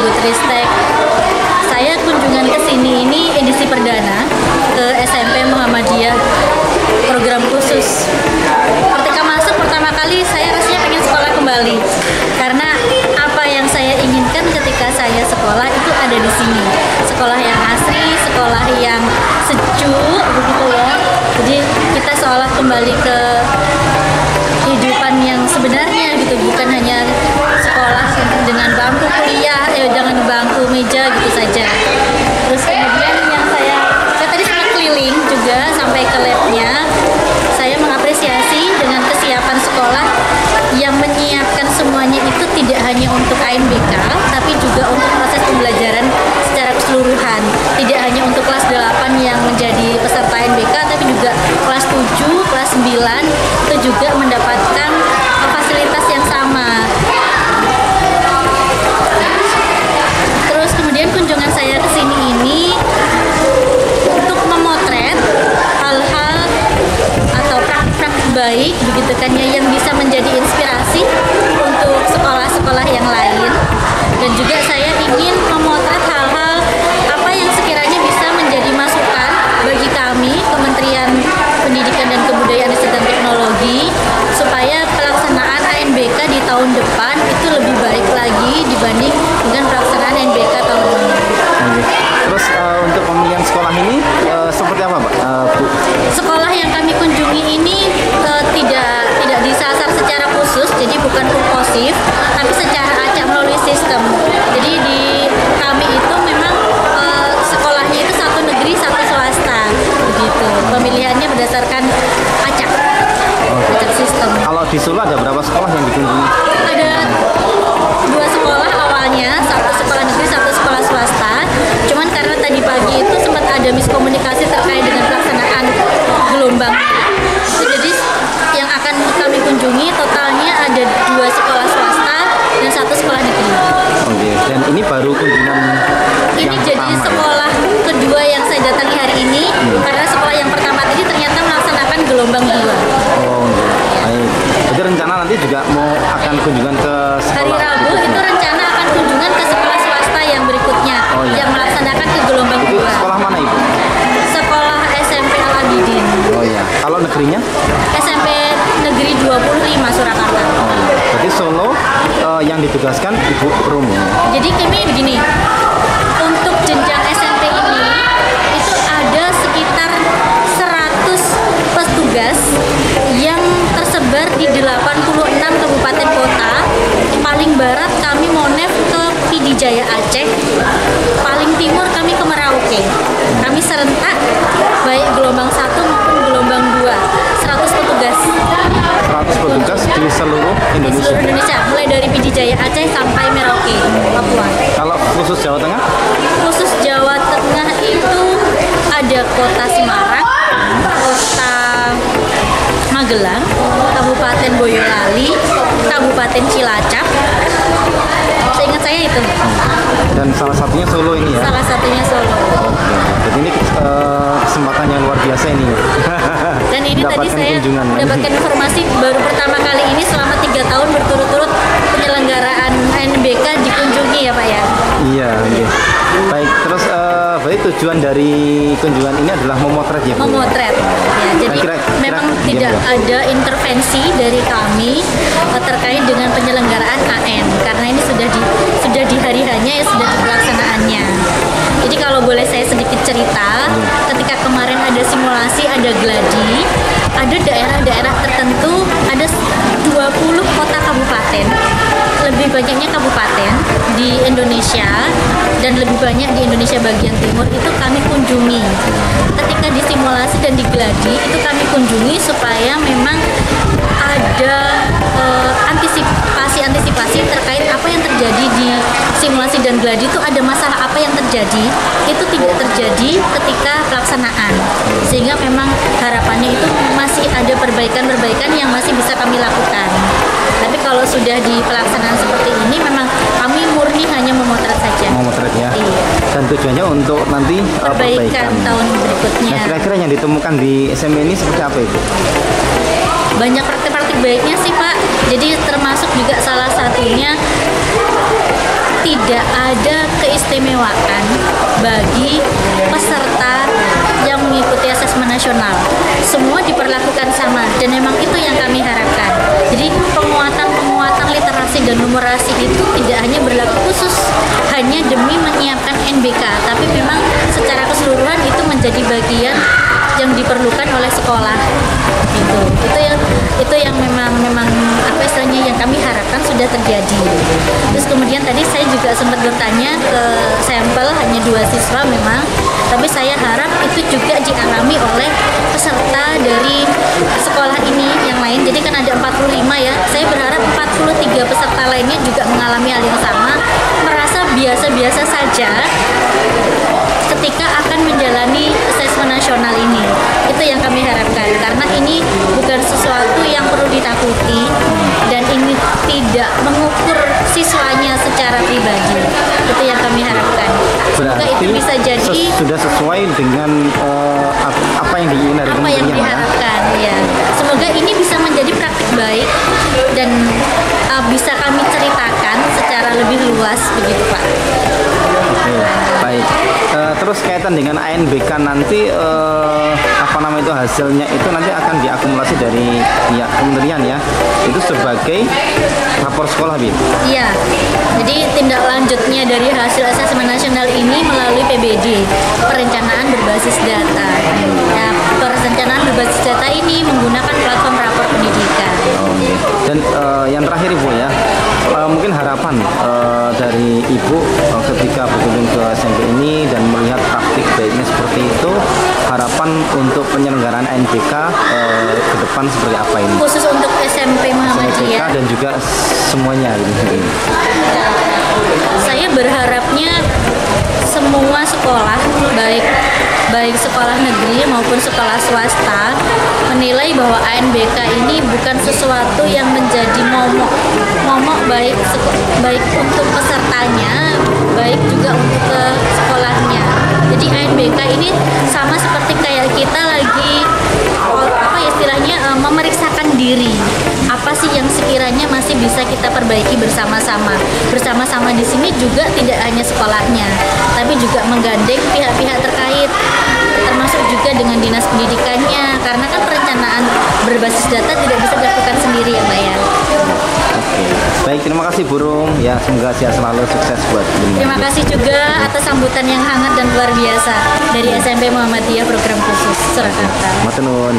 Kemendikbudristek. Saya kunjungan ke sini ini edisi perdana ke SMP Muhammadiyah program khusus. Ketika masuk pertama kali saya rasanya pengen sekolah kembali karena apa yang saya inginkan ketika saya sekolah itu ada di sini. Sekolah yang asri, sekolah yang sejuk begitu ya. Jadi kita seolah kembali ke kehidupan yang sebenarnya gitu, bukan hanya sekolah dengan bangku kuliah, dengan bangku meja gitu saja. Terus kemudian yang saya tadi sempat keliling juga sampai ke labnya. Saya mengapresiasi dengan kesiapan sekolah yang menyiapkan semuanya itu tidak hanya untuk ANBK, tapi juga untuk proses pembelajaran secara keseluruhan. Tidak hanya untuk kelas 8 yang menjadi peserta ANBK, tapi juga kelas 7, kelas 9 itu juga mendapatkan fasilitas yang sama. Terus kemudian kunjungan saya ke sini ini untuk memotret hal-hal atau praktik baik begitu kan ya, yang bisa menjadi inspirasi untuk sekolah-sekolah yang lain. Dan juga saya ingin memotret hal-hal apa yang sekiranya bisa menjadi masukan bagi kami Kementerian Pendidikan dan Kebudayaan Riset dan Teknologi supaya pelaksanaan ANBK di tahun depan itu lebih baik lagi dibanding dengan pelaksanaan ANBK tahun ini. Terus untuk pemilihan sekolah ini seperti apa, Pak? Bu? Sekolah yang kami kunjungi ini tidak disasar secara khusus, jadi bukan purposif, tapi secara acak melalui sistem. Jadi di kami itu memang sekolahnya itu satu negeri satu swasta, begitu. Pemilihannya berdasarkan acak, acak sistem. Kalau di Solo ada berapa sekolah yang dikunjungi? Ada 2 sekolah awalnya, satu sekolah negeri, satu sekolah swasta. Cuman karena tadi pagi itu sempat ada miskomunikasi terkait dengan pelaksanaan gelombang. Jadi yang akan kami kunjungi totalnya ada 2 sekolah swasta dan 1 sekolah negeri. Oke. Dan ini baru kunjungan Ini yang jadi pertama, sekolah kedua yang saya datangi hari ini karena sekolah yang pertama tadi ternyata melaksanakan gelombang 2. Oh, baik. Jadi rencana nanti juga mau akan kunjungan ke sekolah Hari Rabu berikutnya. itu rencana akan kunjungan ke sekolah swasta yang berikutnya yang melaksanakan ke gelombang Itu 2. sekolah mana, Ibu? Sekolah SMP Al-Abidin. Oh iya. Kalau negerinya? SMP Negeri 25 Surakarta. Oh, iya. Berarti Solo yang ditugaskan Ibu Romo. Jadi kami begini, untuk jenjang SMP ini itu ada sekitar 100 petugas yang tersebar di 86 kabupaten kota. Paling barat kami Monef ke Pidijaya Aceh, paling timur kami ke Merauke. Kami serentak baik gelombang 1 maupun gelombang 2, 100 petugas. 100 petugas di seluruh Di Indonesia. seluruh Indonesia, mulai dari Pidijaya Aceh sampai Merauke, Papua. Kalau khusus Jawa Tengah? Khusus Jawa Tengah itu ada kota Semarang, kota Magelang, Kabupaten Boyolali, Kabupaten Cilacap. Seingat saya itu. Dan salah satunya Solo ini ya? Salah satunya Solo. Oke. Jadi ini kesempatan yang luar biasa ini ya? Dan ini tadi Dapatkan saya kunjungan lagi. mendapatkan informasi baru pertama kali ini selama 3 tahun berturut-turut penyelenggaraan ANBK dikunjungi ya Pak ya. Iya, oke. Baik, terus berarti tujuan dari kunjungan ini adalah memotret ya, Bu? Memotret ya, jadi memang tidak ada intervensi dari kami terkait dengan penyelenggaraan AN karena ini sudah di hari hanya ya, sudah di pelaksanaannya. Jadi kalau boleh saya sedikit cerita, ketika kemarin ada simulasi, ada gladi, ada daerah-daerah tertentu, ada 20 kota kabupaten, lebih banyaknya kabupaten di Indonesia dan lebih banyak di Indonesia bagian timur itu kami kunjungi. Ketika disimulasi dan digladi itu kami kunjungi supaya memang ada antisipasi terkait apa yang terjadi di simulasi dan gladi itu, ada masalah apa yang terjadi itu tidak terjadi ketika pelaksanaan, sehingga memang harapannya itu masih ada perbaikan-perbaikan yang masih bisa kami lakukan. Tapi kalau sudah di pelaksanaan seperti ini memang kami murni hanya memotret saja. Memotret ya. Iya. Dan tujuannya untuk nanti Perbaikan tahun berikutnya. Nah, kira-kira yang ditemukan di SMP ini seperti apa itu? Banyak praktik-praktik baiknya sih Pak. Jadi termasuk juga salah satunya tidak ada keistimewaan bagi peserta yang mengikuti asesmen nasional. Semua diperlakukan sama dan memang itu yang kami harapkan. Jadi penguatan literasi dan numerasi itu tidak hanya berlaku khusus hanya demi menyiapkan NBK, tapi memang secara keseluruhan itu menjadi bagian yang diperlukan oleh sekolah. Itu yang memang apa istilahnya yang kami harapkan sudah terjadi. Terus kemudian tadi saya juga sempat bertanya ke sampel hanya 2 siswa memang, tapi saya harap itu juga dialami oleh peserta dari sekolah ini yang lain. Jadi kan ada 45 ya. Saya berharap 43 peserta lainnya juga mengalami hal yang sama, merasa biasa-biasa saja ketika akan menjalani asesmen nasional ini. Itu yang kami harapkan, karena ini bukan sesuatu yang perlu ditakuti dan ini tidak mengukur siswanya secara pribadi. Itu yang kami harapkan. Semoga itu bisa jadi sudah sesuai dengan apa yang diinginkan, apa yang diharapkan ya. Semoga ini bisa menjadi praktik baik dan bisa kami ceritakan secara lebih luas begitu Pak. Oke, baik. Terus kaitan dengan ANBK nanti itu hasilnya itu nanti akan diakumulasi dari pihak kementerian ya, itu sebagai rapor sekolah, Bin? Iya, jadi tindak lanjutnya dari hasil asesmen nasional ini melalui PBD, perencanaan berbasis data. Nah, perencanaan berbasis data ini menggunakan platform rapor pendidikan. Dan yang terakhir Ibu ya, mungkin harapan dari Ibu ketika berkunjung ke SMP ini dan melihat praktik baiknya seperti itu, harapan untuk penyelenggaraan NBK ke depan seperti apa ini? Khusus untuk SMP Muhammadiyah dan juga semuanya gitu. Saya berharapnya semua sekolah, baik sekolah negeri maupun sekolah swasta, menilai bahwa ANBK ini bukan sesuatu yang menjadi momok baik untuk pesertanya, baik juga untuk ke sekolahnya. Jadi ANBK ini sama seperti kayak kita lagi memeriksakan diri, apa sih yang sekiranya masih bisa kita perbaiki bersama-sama. Bersama-sama di sini juga tidak hanya sekolahnya, tapi juga menggandeng pihak-pihak terkait, termasuk juga dengan dinas pendidikannya, karena kan perencanaan berbasis data tidak bisa dilakukan sendiri ya Mbak ya. Oke, baik, terima kasih Burung ya, semoga sehat selalu, sukses buat ini. Terima kasih juga atas sambutan yang hangat dan luar biasa dari SMP Muhammadiyah Program Khusus Surakarta. Matur nuwun.